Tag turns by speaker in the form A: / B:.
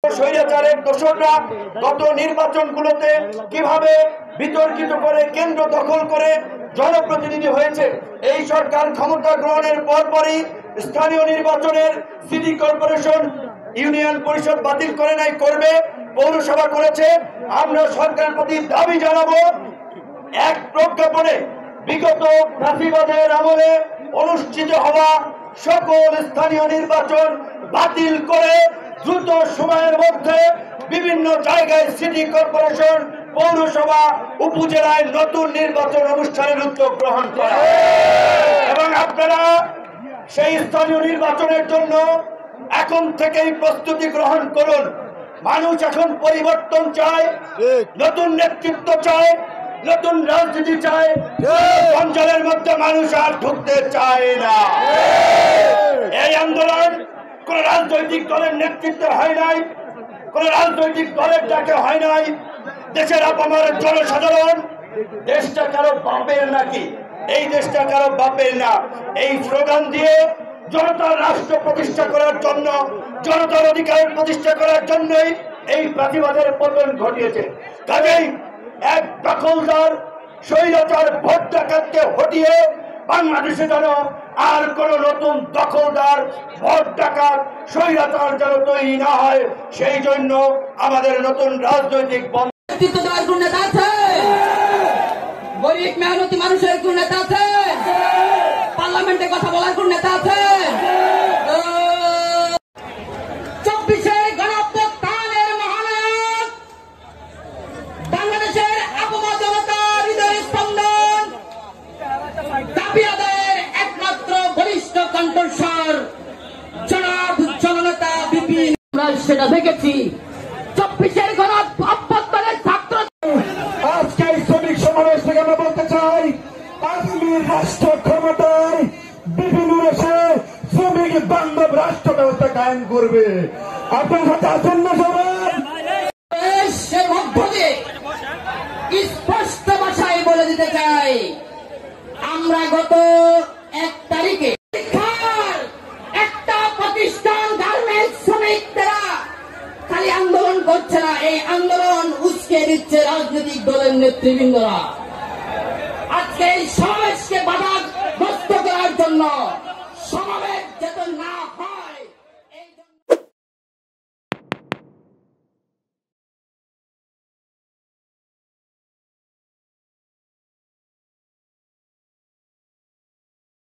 A: স্বৈরাচারের দোসররা গত নির্বাচনগুলোতে কিভাবে বিতর্কিত করে কেন্দ্র দখল করে জনপ্রতিনিধি হয়েছে। এই সরকার ক্ষমতা গ্রহণের পরপরই স্থানীয় নির্বাচনের সিটি কর্পোরেশন ইউনিয়ন পরিষদ বাতিল করে নাই, করবে, পৌরসভা করেছে। আমরা সরকারের প্রতি দাবি জানাবো, এক প্রজ্ঞাপনে বিগত ফ্যাসিবাদের আমলে অনুষ্ঠিত হওয়া সকল স্থানীয় নির্বাচন বাতিল করে দ্রুত সময়ের মধ্যে বিভিন্ন জায়গায় সিটি কর্পোরেশন, পৌরসভা, উপজেলায় নতুন নির্বাচন অনুষ্ঠানের উদ্যোগ গ্রহণ করা এবং আপনারা সেই স্থানীয় নির্বাচনের জন্য এখন থেকেই প্রস্তুতি গ্রহণ করুন। মানুষ এখন পরিবর্তন চায়, নতুন নেতৃত্ব চায়, নতুন রাজনীতি চায়। অঞ্চলের মধ্যে মানুষ আর ঢুকতে চায় না। এই আন্দোলন কোন রাজনৈতিক দলের নেতৃত্বে হয় নাই, কোন রাজনৈতিক দলের ডাকে হয় নাই। দেশের আপামর জনসাধারণ, দেশটা কারো বাপের নাকি? এই দেশটা কারো বাপের না। এই স্লোগান দিয়ে জনতার রাষ্ট্র প্রতিষ্ঠা করার জন্য, জনতার অধিকার প্রতিষ্ঠা করার জন্যই এই প্রতিবাদের পতন ঘটিয়েছে। কাজেই এক দখলদার স্বৈরাচার ভোট ডাকাতকে হটিয়ে বাংলাদেশে যেন আর কোন নতুন দখলদার ভোট ডাকাত স্বৈরাচার যেন তৈরি না হয়, সেই জন্য আমাদের নতুন রাজনৈতিক
B: নেতা আছে, গরিব মেহনতি মানুষের কোন নেতা আছে, পার্লামেন্টে কথা বলার কোন নেতা আছে? 24-এ গণঅভ্যুত্থানের মহানায়ক বাংলাদেশের আপামর জনতার হৃদয়ের স্পন্দন, দাবি আদায়ের একমাত্র বলিষ্ঠ কণ্ঠস্বর জনাব জননেতা বিপিন। আমরা সেটা দেখেছি 24-এর গণঅভ্যুত্থানের ছাত্র।
C: আজকে শ্রমিক সমাবেশ থেকে আমরা বলতে চাই, আগামীর রাষ্ট্র ক্ষমতায় বিভিন্ন দেশে শ্রমিক বান্ধব রাষ্ট্র ব্যবস্থা কায়েম করবে। আপনার সাথে আসন্ন সবাই
B: মধ্য দিয়ে স্পষ্ট ভাষায় বলে দিতে চাই, আমরা গত 1 তারিখে একটা প্রতিষ্ঠান গার্মেন্টস শ্রমিকরা খালি আন্দোলন করছে না, এই আন্দোলন উস্কে দিচ্ছে রাজনৈতিক দলের নেতৃবৃন্দরা। আজকে এই সমাবেশকে বাধাগ্রস্ত করার জন্য